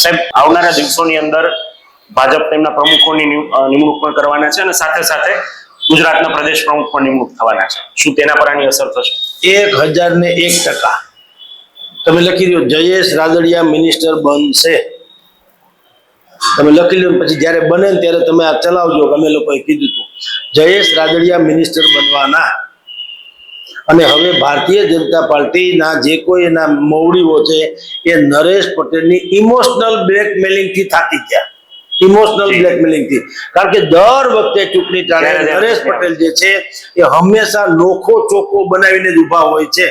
સાહેબ, આવનારા દિવસોની અંદર ભાજપ તેમના પ્રમુખોની નિમણૂક પણ કરવાના છે અને સાથે સાથે ગુજરાતના પ્રદેશ પ્રમુખ પણ નિમણૂક થવાના છે. શું તેના પર આની અસર થશે? 1001% તમે લખી લ્યો, જયેશ રાદડિયા મિનિસ્ટર બનશે. તમે લખી લ્યો, પછી જ્યારે બને ને ત્યારે તમે આ ચલાવજો. અમે લોકોએ કીધું હતું જયેશ રાદડિયા મિનિસ્ટર બનવાના. અને હવે ભારતીય જનતા પાર્ટીના જે કોઈ એના મોવડીઓ છે એ નરેશ પટેલની ઇમોશનલ બ્લેકમેલિંગ થી થાકી ગયા. ઇમોશનલ બ્લેકમેલિંગ થી. કારણ કે દર વખતે ચૂંટણી ટાણે નરેશ પટેલ જે છે એ હંમેશા નોખો ચોખ્ખો બનાવીને જ ઉભા હોય છે.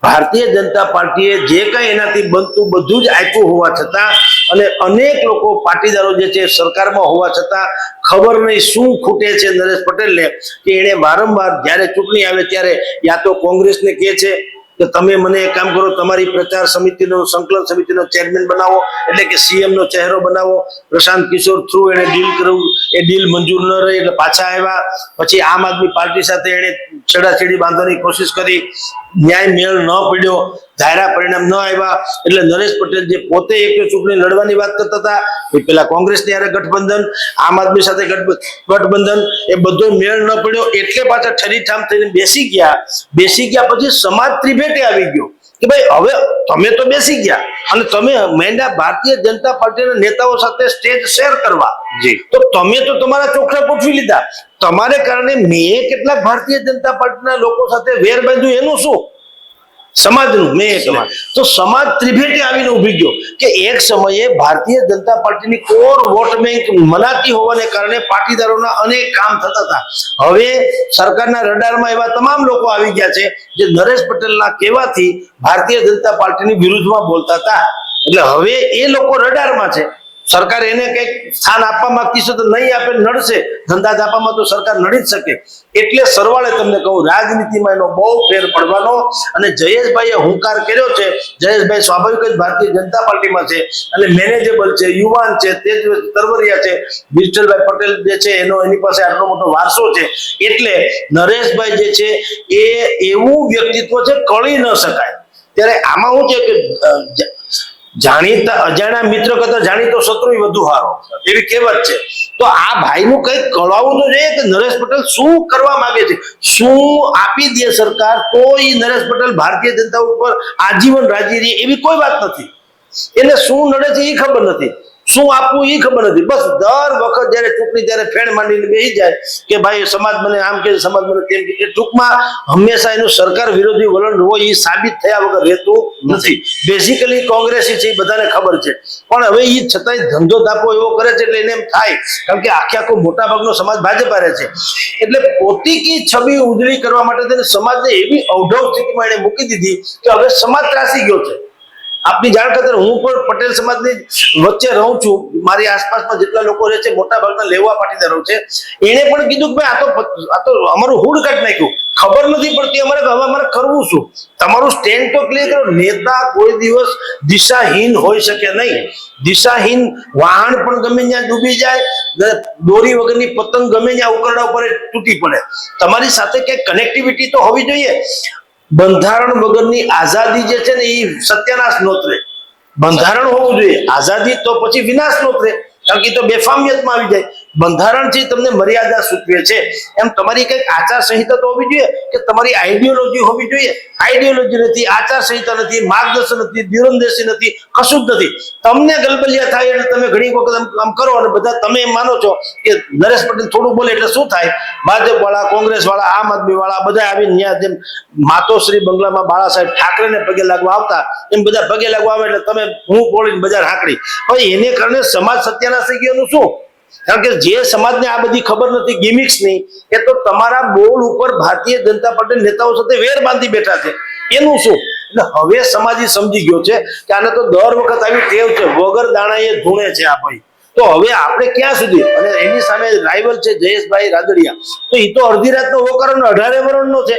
ભારતીય જનતા પાર્ટીએ જે કઈ એનાથી બનતું બધું જ આપ્યું હોવા છતાં અને અનેક લોકો પાટીદારો જે છે સરકારમાં હોવા છતાં ખબર નહીં શું ખૂટે છે નરેશ પટેલને કે એને વારંવાર જ્યારે ચૂંટણી આવે ત્યારે યા તો કોંગ્રેસને કહે છે કે તમે મને એક કામ કરો, તમારી પ્રચાર સમિતિનો સંકલન સમિતિનો ચેરમેન બનાવો, એટલે કે સીએમ નો ચહેરો બનાવો. પ્રશાંત કિશોર થ્રુ એને ડીલ કરવું, એ ડીલ મંજૂર ન રહી એટલે પાછા આવ્યા. પછી આમ આદમી પાર્ટી સાથે એને છેડાછેડી બાંધવાની કોશિશ કરી, ન્યાય મેળ ન પડ્યો, ધારા પરિણામ ન આવ્યા એટલે નરેશ પટેલ જે પોતે એક ચૂંટણી લડવાની વાત કરતા હતા એ પેલા કોંગ્રેસની હારે ગઠબંધન, આમ આદમી સાથે ગઠબંધન, એ બધો મેળ ન પડ્યો એટલે પાછા ઠરીઠામ થઈને બેસી ગયા પછી સમાજ ત્રિભેટે આવી ગયો કે ભાઈ હવે તમે તો બેસી ગયા અને તમે મહેનત ભારતીય જનતા પાર્ટીના નેતાઓ સાથે સ્ટેજ શેર કરવા, તો તમે તો તમારા ચોખા ગોઠવી લીધા. તમારે કારણે મેં કેટલાક ભારતીય જનતા પાર્ટીના લોકો સાથે વેર બાંધ્યું, એનું શું? સમાજનું મેં તો સમાજ ત્રિભેટે આવીને ઉભી ગયો કે એક સમયે ભારતીય જનતા પાર્ટીની કોર વોટ બેંક મનાતી હોવાને કારણે પાટીદારોના અનેક કામ થતા હતા. હવે સરકારના રડારમાં એવા તમામ લોકો આવી ગયા છે જે નરેશ પટેલના કહેવાથી ભારતીય જનતા પાર્ટીની વિરુદ્ધમાં બોલતા હતા. એટલે હવે એ લોકો રડારમાં છે. સરકાર એને કઈક સ્થાન આપવા માંગતી છે તો નહીં આપે, નડશે. ધંધા ધાપામાં તો સરકાર નડી જ શકે. એટલે સરવાળે તમને કહું, રાજનીતિમાં એનો બહુ ફેર પડવાનો. અને જયેશભાઈએ હુંકાર કર્યો છે. જયેશભાઈ સ્વાભાવિક જ ભારતીય જનતા પાર્ટીમાં છે અને મેનેજેબલ છે, યુવાન છે, તેજ તરવરિયા છે. વિઠ્ઠલભાઈ પટેલ જે છે એની પાસે આટલો મોટો વારસો છે. એટલે નરેશભાઈ જે છે એ એવું વ્યક્તિત્વ છે કળી ન શકાય. ત્યારે આમાં શું છે કે જાણીતા અજાણ્યા મિત્ર કરતા જાણીતો શત્રુ વધુ સારો, એવી કહેવત છે. તો આ ભાઈનું કંઈક કળાવું તો જોઈએ કે નરેશ પટેલ શું કરવા માંગે છે, શું આપી દે સરકાર તો એ નરેશ પટેલ ભારતીય જનતા ઉપર આજીવન રાજી રહે એવી કોઈ વાત નથી. એને શું નડે છે એ ખબર નથી, શું આપવું એ ખબર નથી. બસ દર વખત જયારે ચૂંટણી ત્યારે ફેણ માંડીને બેસી જાય કે ભાઈ સમાજ મને આમ કે સમાજ મને તેમ કે. ટૂંકમાં હંમેશા એનું સરકાર વિરોધી વલણ હોય એ સાબિત થયા વગર રહેતું નથી. બેઝિકલી કોંગ્રેસી છે એ બધાને ખબર છે, પણ હવે એ છતાંય ધંધો ધાપો એવો કરે છે એટલે એને એમ થાય, કારણ કે આખો મોટા ભાગનો સમાજ ભાજપા રહે છે. એટલે પોતીકી છબી ઉજળી કરવા માટે તેને સમાજને એવી અવઢવ સ્થિતિમાં એને મૂકી દીધી કે હવે સમાજ ત્રાસી ગયો છે. આપની જાણ ખાતર હું પણ પટેલ સમાજની વચ્ચે રહું છું. મારી આસપાસમાં જેટલા લોકો રહે છે મોટા ભાગના લેવા પાટીદારો છે. એને પણ કીધું કે ભાઈ આ તો અમારું હુડ કાઢી નાખ્યું, ખબર નથી પડતી અમારે હવે અમારે કરવું શું. તમારું સ્ટેન્ડ તો ક્લિયર કરો. નેતા કોઈ દિવસ દિશાહીન હોઈ શકે નહીં. દિશાહીન વાહન પણ ગમે ત્યાં ડૂબી જાય, દોરી વગરની પતંગ ગમે ત્યાં ઉકરડા ઉપર તૂટી પડે. તમારી સાથે ક્યાંક કનેક્ટિવિટી તો હોવી જોઈએ. બંધારણ વગરની આઝાદી જે છે ને એ સત્યાનાશ નોતરે. બંધારણ હોવું જોઈએ, આઝાદી તો પછી વિનાશ નોતરે, કારણ કે તો બેફામિયતમાં આવી જાય. બંધારણ છે તમને મર્યાદા સૂચવે છે. એમ તમારી કઈક આચાર સંહિતા તો હોવી જોઈએ કે તમારી આઈડિયોલોજી હોવી જોઈએ. આઈડિયોલોજી નથી, આચાર સંહિતા નથી, માર્ગદર્શન નથી, દિવરંદેશી નથી, કશું જ નથી. તમને ગલબલિયા થાય એટલે તમે ઘણી વખત આમ કરો અને બધા તમે એમ માનો છો કે નરેશ પટેલ થોડું બોલે એટલે શું થાય, ભાજપ વાળા, કોંગ્રેસ વાળા, આમ આદમી વાળા બધા આવીને ત્યાં જેમ માતોશ્રી બંગલામાં બાળા સાહેબ ઠાકરેને પગે લાગવા આવતા એમ બધા પગે લાગવા આવે એટલે તમે હું બોલીને બજાર હાંકડી. હવે એને કારણે સમાજ સત્યાનાશ થઈ ગયો શું? કારણ કે જે સમાજને આ બધી ખબર નથી ગિમિક્સ ની, એ તો તમારા બોલ ઉપર ભારતીય જનતા પાર્ટી નેતાઓ સાથે વેર બાંધી બેઠા છે. એનું શું? એટલે હવે સમાજ સમજી ગયો છે કે આને તો દર વખત આવી ટેવ છે, વગર દાણાએ ધૂણે છે આ ભાઈ. તો હવે આપણે ક્યાં સુધી? અને એની સામે રાઇવલ છે જયેશભાઈ રાદડિયા, તો એ તો અડધી રાતનો હોકારો 18 વર્ષનો છે.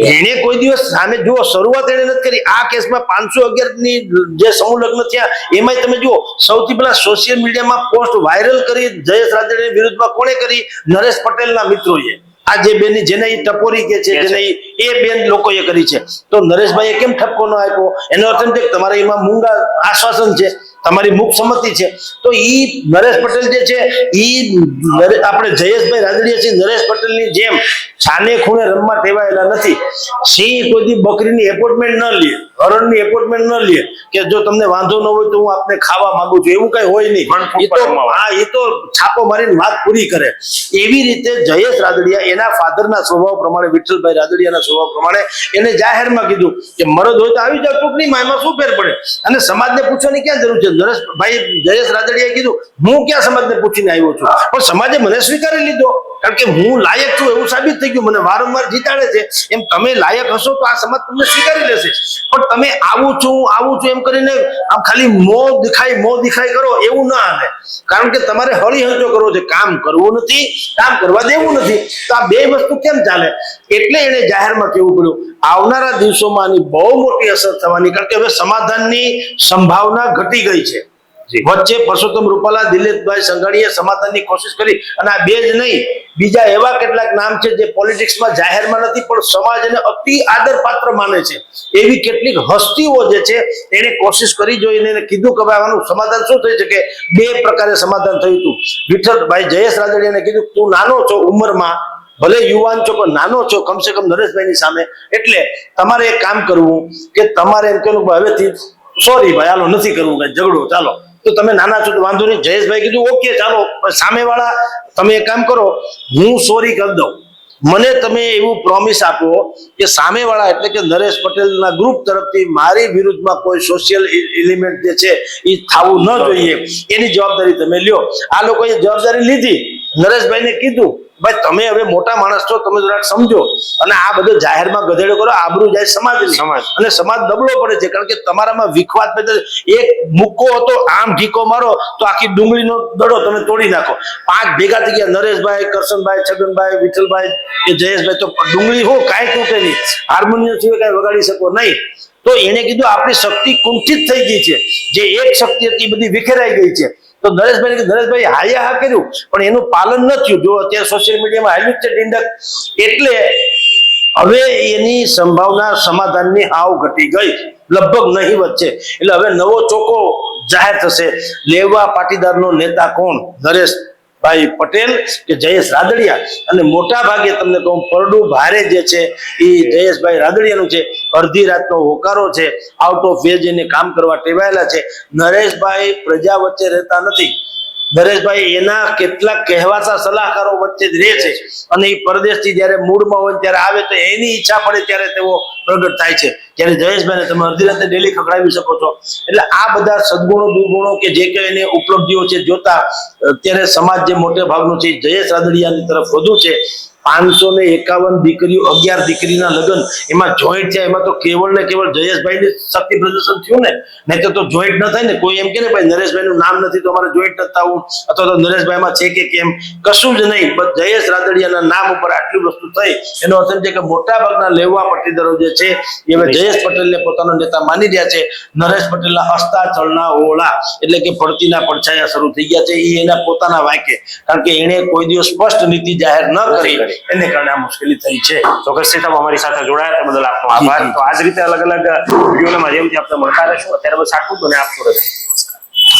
એને કોઈ દિવસ સામે જુઓ, શરૂઆત એને નથી કરી. આ કેસમાં 511 ની જે સમૂહ લગ્ન થયા એમાં તમે જુઓ, સૌથી પહેલા સોશિયલ મીડિયામાં પોસ્ટ વાયરલ કરી જયેશ રાદડિયાની વિરુદ્ધમાં કોણે કરી? નરેશ પટેલના મિત્રોએ. આ જે બેની જેને એ ટપોરી કે છે, જેને એ બેન લોકોએ કરી છે. તો નરેશભાઈએ કેમ ઠપકો ન આપ્યો? એનો અર્થ એમ છે કે તમારે એમાં મૂંગા આશ્વાસન છે, તમારી મુખ સંમતિ છે. તો ઈ નરેશ પટેલ જે છે ઈ આપણે જયેશભાઈ રાદડિયા છે નરેશ પટેલની જેમ છાને ખૂણે રમવા ટેવાયેલા નથી. સિંહ કોઈ દી બકરીની એપોઇન્ટમેન્ટ ન લે, હરણની એપોઇન્ટમેન્ટ ન લે કે જો તમને વાંધો ન હોય તો હું આપને ખાવા માંગુ છું, એવું કઈ હોય નહીં. એ તો છાપો મારીને વાત પૂરી કરે. એવી રીતે જયેશ રાદડિયા એના ફાધરના સ્વભાવ પ્રમાણે, વિઠ્ઠલભાઈ રાદડિયાના સ્વભાવ પ્રમાણે એને જાહેરમાં કીધું કે મરદ હોય તો આવી જાવ ચૂંટણીમાં, એમાં શું ફેર પડે? અને સમાજને પૂછવાની ક્યાં જરૂર છે? નરેશભાઈ જયેશ રાદડિયાએ કીધું હું ક્યાં સમાજને પૂછીને આવ્યો છું, પણ સમાજે મને સ્વીકારી લીધો કારણ કે હું લાયક છું એવું સાબિત થઈ ગયું. મને વારંવાર જીતાડે છે. એમ તમે લાયક હશો તો આ સમાજ તમને સ્વીકારી લેશે. પણ તમે આવું છું એમ કરીને આમ ખાલી મોં દેખાય કરો એવું ના હાલે. કારણ કે તમારે હળી હંચો કરવો છે, કામ કરવું નથી, કામ કરવા દેવું નથી. તો આ બે વસ્તુ કેમ ચાલે? એટલે એને જાહેરમાં કહેવું પડ્યું. આવનારા દિવસોમાં આની બહુ મોટી અસર થવાની, કારણ કે હવે સમાધાનની સંભાવના ઘટી ગઈ છે. વચ્ચે પરસોત્તમ રૂપાલા, દિલીપભાઈ સંઘાણીએ સમાધાનની કોશિશ કરી અને આ બે જ નહીં, બીજા એવા કેટલાક નામ છે જે પોલિટિક્સમાં જાહેરમાં નથી પણ સમાજને અતિ આદર પાત્ર માને છે. એવી કેટલીક હસ્તીઓ જે છે એને કોશિશ કરી જોઈને એને કીધું કે આનું સમાધાન શું થઈ શકે. બે પ્રકારે સમાધાન થયું હતું. વિઠ્ઠલભાઈ જયેશ રાદડિયાને કીધું તું નાનો છો ઉંમરમાં, ભલે યુવાન છો પણ નાનો છો કમસે કમ નરેશભાઈની સામે, એટલે તમારે એક કામ કરવું કે તમારે એમ કહેવું હવેથી સોરી ભાઈ હાલો નથી કરવું કઈ ઝઘડો, ચાલો તો તમે નાના છો તો વાંધો નહીં. જયેશભાઈ કીધું ઓકે ચાલો, સામેવાળા તમે એક કામ કરો, હું સોરી કરી દઉં, મને તમે એવું પ્રોમિસ આપો કે સામેવાળા એટલે કે નરેશ પટેલના ગ્રુપ તરફથી મારી વિરુદ્ધમાં કોઈ સોશિયલ એલિમેન્ટ જે છે એ થવું ન જોઈએ, એની જવાબદારી તમે લ્યો. આ લોકોએ જવાબદારી લીધી. નરેશભાઈને કીધું ભાઈ તમે હવે મોટા માણસ છો, તમે જરાક સમજો અને આ બધો જાહેરમાં ગધેડો કરો, આબરૂ જાય સમાજની, અને સમાજ દબલો પડે છે કારણ કે તમારામાં વિખવાદ પેદા. એક મુક્કો હતો, આમ ઢીકો મારો તો આખી ડુંગળીનો દડો તમે તોડી નાખો. 5 ભેગા થઈ ગયા, નરેશભાઈ, કરશનભાઈ, છગનભાઈ, વિઠ્ઠલભાઈ કે જયેશભાઈ, તો ડુંગળી હો કાંઈ તૂટે નહીં, હાર્મોનિયમ સિવાય કાંઈ વગાડી શકો નહીં. તો એને કીધું આપણી શક્તિ કુંઠિત થઈ ગઈ છે, જે એક શક્તિ હતી બધી વિખેરાઈ ગઈ છે. તો નરેશભાઈ હાયા હા કર્યું પણ એનું પાલન ન થયું. જો અત્યારે સોશિયલ મીડિયામાં હાલ્યું છે ડિંડક, એટલે હવે એની સંભાવના સમાધાનની હાવ ઘટી ગઈ, લગભગ નહીવત છે. એટલે હવે નવો ચોકો જાહેર થશે. લેવા પાટીદારનો નેતા કોણ? નરેશભાઈ પટેલ કે જયેશ રાદડિયા? અને મોટા ભાગે તમને કહું પરડું ભારે જે છે એ જયેશભાઈ રાદડિયાનું છે. અડધી રાતનો હોકારો છે, આઉટ ઓફ વે જઈને કામ કરવા ટેવાયેલા છે. નરેશભાઈ પ્રજા વચ્ચે રહેતા નથી. નરેશભાઈ એના કેટલાક કહેવાતા સલાહકારો વચ્ચે જ રહે છે અને એ પરદેશથી જયારે મૂળમાં હોય ત્યારે આવે તો એની ઈચ્છા પડે ત્યારે તેઓ પ્રગટ થાય છે. ત્યારે જયેશભાઈને તમે અડધી રાતે ડેલી ખખડાવી શકો છો. એટલે આ બધા સદગુણો દુર્ગુણો કે જે કઈ એની ઉપલબ્ધિઓ છે જોતા અત્યારે સમાજ જે મોટે ભાગનું છે જયેશ રાદડિયાની તરફ વધુ છે. 551 દીકરીઓ, 11 દીકરીના લગ્ન એમાં જોઈન્ટ થયા, એમાં તો કેવળ ને કેવળ જયેશભાઈની શક્તિ પ્રદર્શન થયું ને, નહીં તો જોઈન્ટ ન થાય ને. કોઈ એમ કે ને ભાઈ નરેશભાઈનું નામ નથી તો અમારે જોઈન્ટ નથી થવું, અથવા તો નરેશભાઈમાં છે કે કેમ, કશું જ નહીં. બસ જયેશ રાદડિયાના નામ ઉપર આટલી વસ્તુ થઈ. એનો અર્થ છે કે મોટા ભાગના લેવા પટ્ટીદારો જે છે એ હવે જયેશ પટેલને પોતાનો નેતા માની રહ્યા છે. નરેશ પટેલના હસતા ચળના ઓળા એટલે કે પડતીના પડછાયા શરૂ થઈ ગયા છે. એ એના પોતાના વાંકે, કારણ કે એને કોઈ દિવસ સ્પષ્ટ નીતિ જાહેર ન કરી, એને કારણે આ મુશ્કેલી થઈ છે. ચોક્કસથી તમે અમારી સાથે જોડાયા તે બદલ આપનો આભાર. તો આ જ રીતે અલગ અલગ વિડીયોના માધ્યમથી આપણે મળતા રહીશું. અત્યારે બસ આટલું જ, અને આપ જોડે